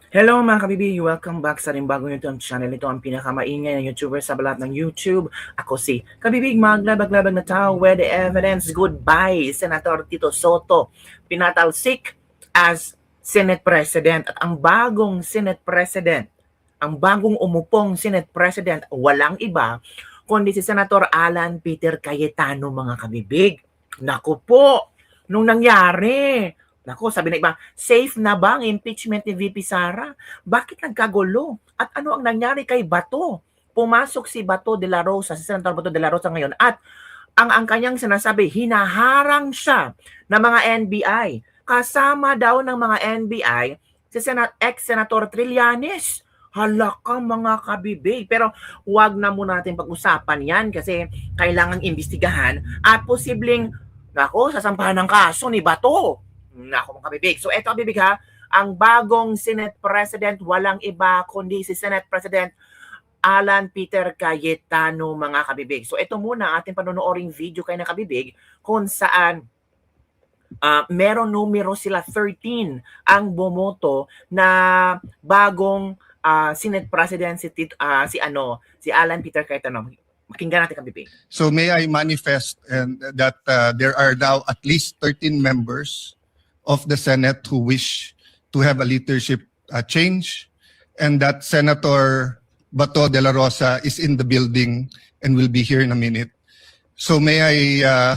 Hello mga kabibig! Welcome back sa rin bagong YouTube channel. Ito ang pinakamaingay na YouTuber sa balat ng YouTube. Ako si Kabibig, maglabag-labag na tao with evidence. Goodbye, Senator Tito Soto. Pinatalsik as Senate President. At ang bagong Senate President, ang bagong umupong Senate President, walang iba kundi si Senator Alan Peter Cayetano, mga kabibig. Naku po, nung nangyari, nako, sabi na iba, safe na ba ang impeachment ni VP Sara? Bakit nagkagulo? At ano ang nangyari kay Bato? Pumasok si Bato de la Rosa, si Senator Bato de la Rosa ngayon, at ang kanyang sinasabi, hinaharang siya ng mga NBI. Kasama daw ng mga NBI si ex-Senator Trillanes. Hala ka mga kabibig. Pero wag na muna natin pag-usapan yan kasi kailangang imbestigahan at posibleng, nako, sasampahan ng kaso ni Bato. Nako mga kabibig. So eto kabibig ha, ang bagong Senate President walang iba kundi si Senate President Alan Peter Cayetano, mga kabibig. So ito muna ating panonooring video kay na kabibig kung saan meron numero sila 13 ang bumoto na bagong Senate President si Alan Peter Cayetano. Pakinggan natin kabibig. So may I manifest that there are now at least 13 members of the Senate who wish to have a leadership change, and that Senator Bato de la Rosa is in the building and will be here in a minute. So may I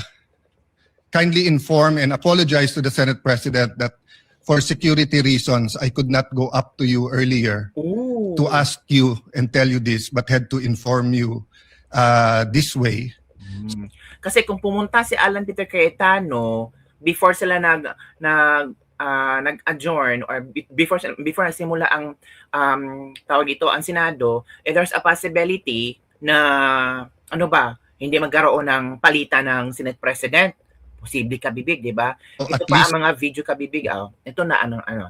kindly inform and apologize to the Senate President that for security reasons, I could not go up to you earlier to ask you and tell you this, but had to inform you this way. Kasi kung pumunta si Alan Peter Cayetano before sila nag-adjourn or before nasimula ang tawag ito ang Senado, there's a possibility na hindi magkaroon ng palitan ng Senate President. Posible kabibig, di ba? Ito pa ang mga video kabibig. Ito na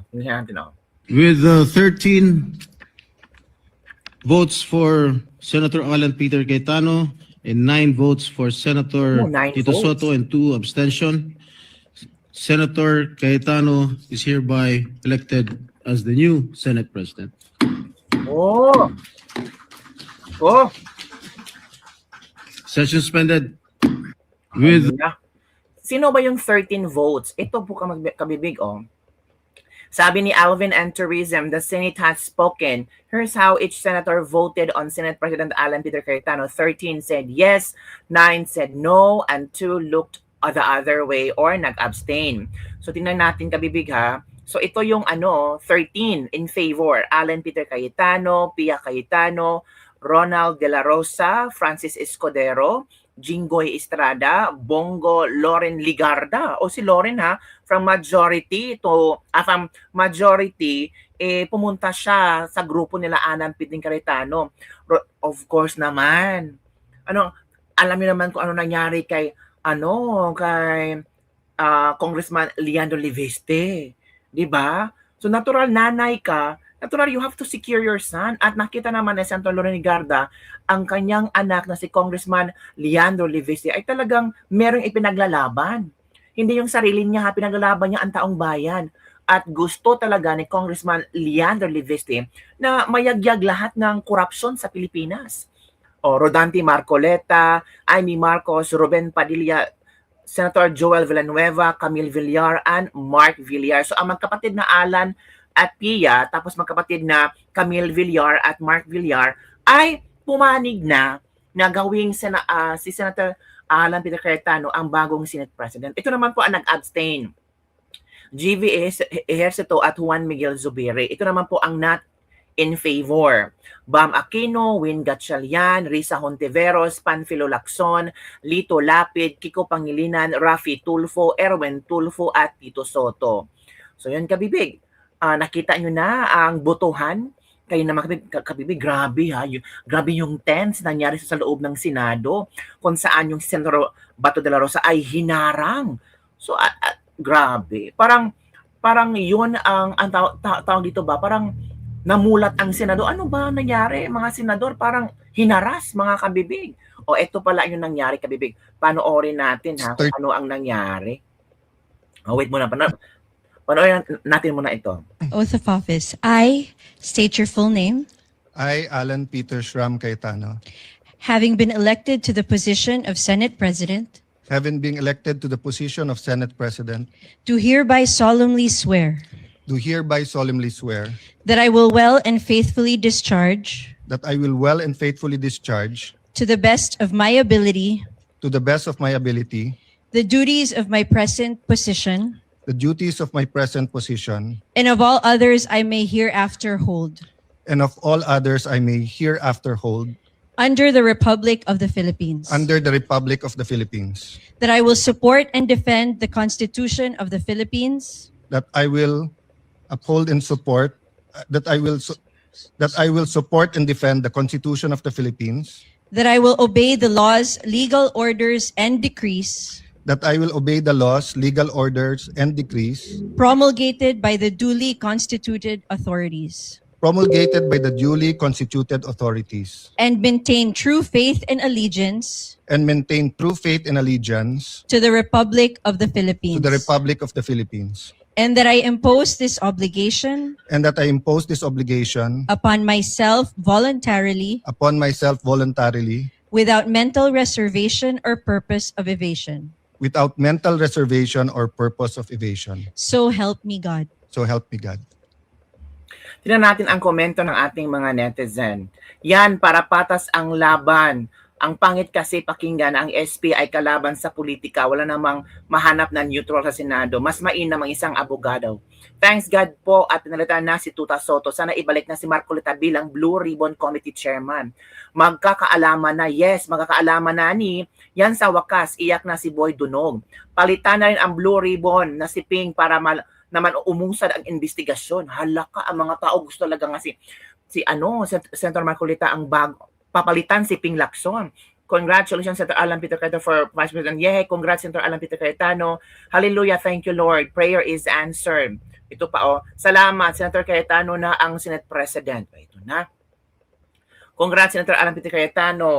tingnan natin. With 13 votes for Senator Alan Peter Cayetano and 9 votes for Senator Tito Soto and 2 abstention, Senator Cayetano is hereby elected as the new Senate President. Session suspended. With Sino ba yung 13 votes? Ito po kabibig. Sabi ni Alvin and Tourism, the Senate has spoken. Here's how each senator voted on Senate President Alan Peter Cayetano. 13 said yes, 9 said no, and 2 looked the other way or nag-abstain. So tingnan natin kabibig ha. So ito yung 13 in favor. Alan Peter Cayetano, Pia Cayetano, Ronald De La Rosa, Francis Escudero, Jinggoy Estrada, Bongo Loren Ligarda, o si Loren ha, from majority pumunta siya sa grupo nila Alan Peter Cayetano. Of course naman. Alam niyo naman kung ano nangyari kay Congressman Leandro Liveste, 'di ba? So natural nanay ka, natural you have to secure your son. At nakita naman ni Senator Loren Ligarda, ang kanyang anak na si Congressman Leandro Liveste ay talagang merong ipinaglalaban. Hindi yung sarili niya, pinaglalaban niya ang taong bayan. At gusto talaga ni Congressman Leandro Liveste na mayagyag lahat ng korupsyon sa Pilipinas. Rodante Marcoleta, Amy Marcos, Ruben Padilla, Senator Joel Villanueva, Camille Villar, and Mark Villar. So ang magkapatid na Alan at Pia, tapos magkapatid na Camille Villar at Mark Villar ay pumanig na gawing si Senator Alan Peter Cayetano ang bagong Senate President. Ito naman po ang nag-abstain. GV Ejercito at Juan Miguel Zubiri. Ito naman po ang not in favor. Bam Aquino, Win Gatchalian, Risa Hontiveros, Panfilo Lacson, Lito Lapid, Kiko Pangilinan, Rafi Tulfo, Erwin Tulfo at Tito Soto. So yun kabibig. Nakita nyo na ang botohan. Kayo na kabibig, grabe ha. Grabe yung tense nangyari sa loob ng Senado kung saan yung Senator Bato de la Rosa ay hinarang. So grabe. Parang yun ang tawag dito ba? Parang namulat ang Senado. Ano ba nangyari? Mga senador parang hinaras mga kabibig. Ito pala yung nangyari kabibig. Panoorin natin ha kung ano ang nangyari. Wait muna. Panoorin natin muna ito. Oath of office. I state your full name, I, Alan Peter Shram Cayetano, having been elected to the position of Senate President, having been elected to the position of Senate President, do hereby solemnly swear do hereby solemnly swear that I will well and faithfully discharge, that I will well and faithfully discharge, to the best of my ability, to the best of my ability, the duties of my present position the duties of my present position, and of all others I may hereafter hold, and of all others I may hereafter hold, under the Republic of the Philippines. under the Republic of the Philippines, That I will support and defend the Constitution of the Philippines, that I will uphold and support, that I will support and defend the Constitution of the Philippines, that I will obey the laws, legal orders, and decrees that I will obey the laws, legal orders, and decrees promulgated by the duly constituted authorities, promulgated by the duly constituted authorities, and maintain true faith and allegiance and maintain true faith and allegiance to the Republic of the to Philippines, the Republic of the Philippines, and that I impose this obligation and that I impose this obligation upon myself voluntarily, upon myself voluntarily, without mental reservation or purpose of evasion. without mental reservation or purpose of evasion. So help me God. So help me God. Tingnan natin ang komento ng ating mga netizen. Yan, para patas ang laban. Ang pangit kasi pakinggan na ang SP ay kalaban sa politika. Wala namang mahanap na neutral sa Senado. Mas mainam ang isang abogado. Thanks God po at pinalitan na si Tuta Soto. Sana ibalik na si Marcolita bilang Blue Ribbon Committee Chairman. Magkakaalaman na, yes, magkakaalaman na ni. Yan sa wakas, iyak na si Boy Dunog. Palitan na rin ang Blue Ribbon na si Ping para naman umusad ang investigasyon. Halaka, ang mga tao gusto talaga nga si Senator Marcolita ang papalitan si Ping Lacson. Congratulations, Senator Alan Peter Cayetano for Vice President. Yay, congrats, Senator Alan Peter Cayetano. Hallelujah, thank you, Lord. Prayer is answered. Ito pa, salamat, Senator Cayetano na ang Senate President. Ito na. Congrats, Senator Alan Peter Cayetano.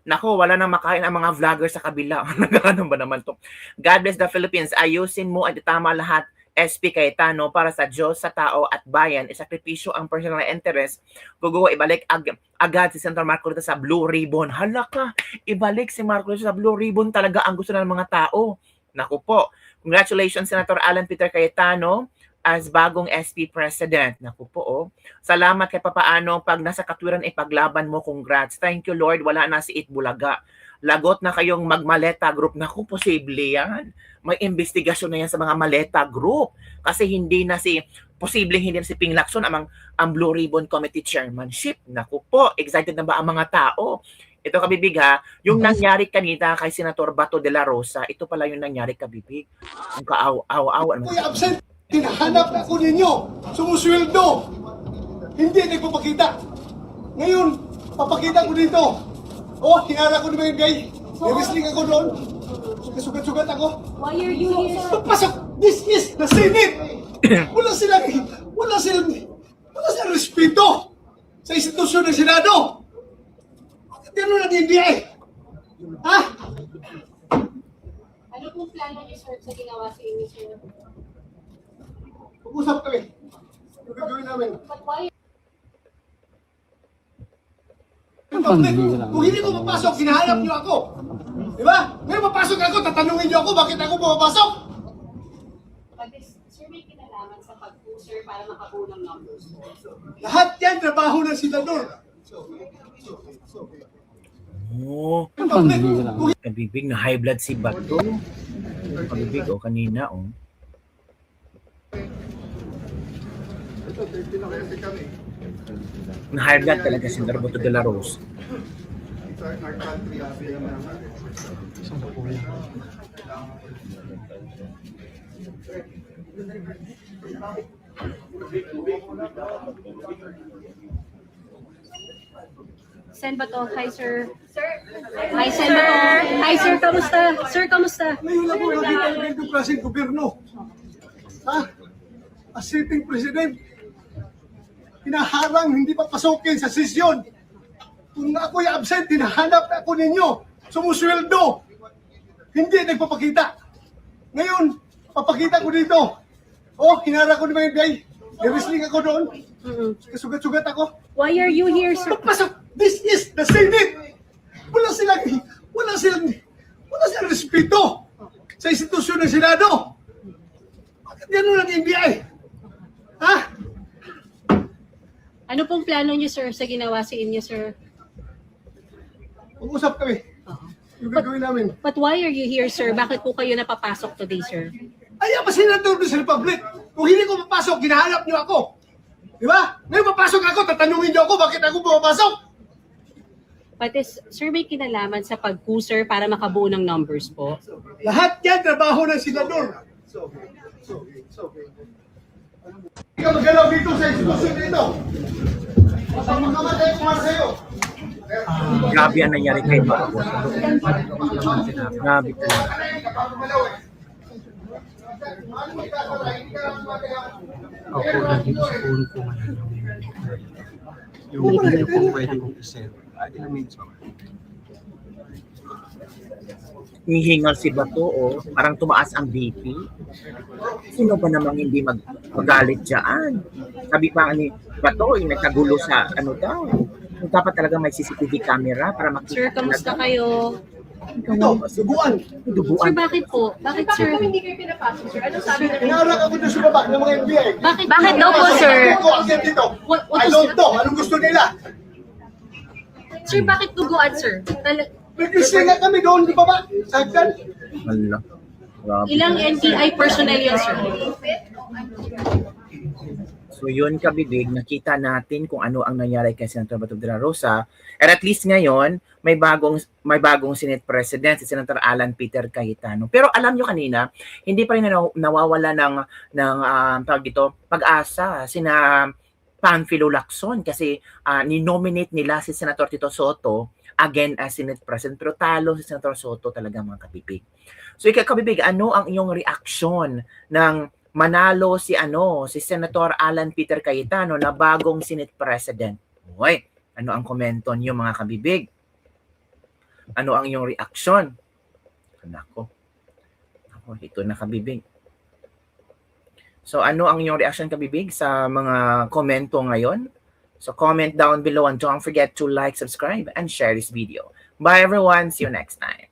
Nako, wala nang makain ang mga vlogger sa kabila. Nagkakaroon ba naman to? God bless the Philippines. Ayusin mo at itama lahat. SP Cayetano para sa Diyos, sa tao at bayan. Isakripisyo ang personal interest. Guguwa, ibalik agad si Senator Marcolita sa Blue Ribbon. Halaka, ibalik si Marcolita sa Blue Ribbon. Talaga ang gusto ng mga tao. Naku po. Congratulations, Senator Alan Peter Cayetano as bagong SP President. Naku po, Salamat kay papaano pag nasa katwiran ipaglaban mo. Congrats. Thank you, Lord. Wala na si Itbulaga. Lagot na kayong magmaleta group. Naku, posible yan. May investigasyon na yan sa mga maleta group. Kasi posibleng hindi na si Ping Lacson ang Blue Ribbon Committee Chairmanship. Naku po, excited na ba ang mga tao? Ito kabibig ha, yung nangyari kanina kay Senator Bato de la Rosa, ito pala yung nangyari kabibig. Ang kaaw-aw. Kuya absent, hinahanap ako ninyo, sumusweldo, hindi nagpapakita. Ngayon, papakita ko dito. Hinara ko naman yung guy. May wrestling ako doon. Sugat-sugat ako. Why are you here? Papasok! This is the Senate! Wala silang respeto sa institusyon ng Senado. Ganun na DBI. Ha? Ano pong plano niyo, sir, sa ginawa sa inyo, sir? Pag-usap kami. Ano gagawin namin? But why? Kung hindi ko mapasok, hinahanap niyo ako. Di ba? Ngayon mapasok ako, tatanungin niyo ako bakit ako pumapasok. But this, sir, may kinalaman sa pag-user para makabuo ng numbers. Lahat yan, trabaho ng senador. Kabibig na high blood si Bato. Kabibig, kanina, Na high blood talaga si Senator Bato de la Rosa. Sen Bato, hi, sir. Sir. Hi, Sen Bato. Hi, sir, kamusta? Sir, kamusta? Ngayon ako nakita ng ganitong klaseng gobyerno. As sitting president, hinaharang hindi papasokin sa sesyon. Kung ako'y absent, hinahanap ako ninyo. Sumusweldo. Hindi nagpapakita. Ngayon, papakita ko dito. Oh, hinara ko naman yung guy. Wrestling ako doon. Kasugat-sugat ako. Why are you here, sir? Pasok! This is the Senate! Wala silang respeto sa institusyon ng Senado. Bakit gano'n ang NBI? Ha? Ano pong plano niyo, sir, sa ginawa sa inyo, sir? Mag-usap kami. Yung gagawin namin. But why are you here, sir? Bakit po kayo napapasok today, sir? Ay, pa senador sa Republic. Kung hindi ko mapasok, ginahanap niyo ako. Di ba? Ngayon papasok ako, tatanungin niyo ako bakit ako pumapasok. But sir, may kinalaman sa pag-sir para makabuo ng numbers po. Lahat yan, trabaho ng senador. Hindi ka magalaw dito sa institusyon dito. Makamatay kumar sa'yo. Grabe ang nangyari kay Bago. Grabe talaga. Opo, nandito sa phone ko ngayon yung hindi ko pwede kong isend. Ilang minutes pa ba? Hihingal si Bato, oh. Parang tumaas ang BP. Sino ba namang hindi magalit dyan? Sabi pa ni Bato, nagkagulo sa ano daw. Dapat talaga may CCTV camera para makita. Sir, kamusta kayo? Ito, subuan. Sir, bakit po? Bakit, sir? Hindi kayo pinapasok, sir. Ano sabi na Inarak ako doon sa baba ng mga NBI. Bakit daw po, sir? Ako, agad dito. I don't know. Anong gusto nila? Sir, bakit duguan, sir? Nag-wrestling nga kami doon, di ba ba? Sa hagdan. Hala. Grabe. Ilang NBI personnel yun, sir? So yun kabibig, nakita natin kung ano ang nangyari kay Senator Bato de la Rosa. And at least ngayon, may bagong Senate President, si Senator Alan Peter Cayetano. Pero alam nyo kanina, hindi pa rin nawawala ng tawag dito, pag-asa sina Panfilo Lacson kasi ni-nominate nila si Senator Tito Soto again as Senate President. Pero talo si Senator Soto talaga mga kabibig. So kabibig, ano ang inyong reaksyon ng manalo si Senator Alan Peter Cayetano na bagong Senate President? Hoy, ano ang komento niyo mga kabibig? Ano ang iyong reaksyon? Nako. Ito na kabibig. So ano ang iyong reaction kabibig sa mga komento ngayon? So comment down below and don't forget to like, subscribe, and share this video. Bye everyone. See you next time.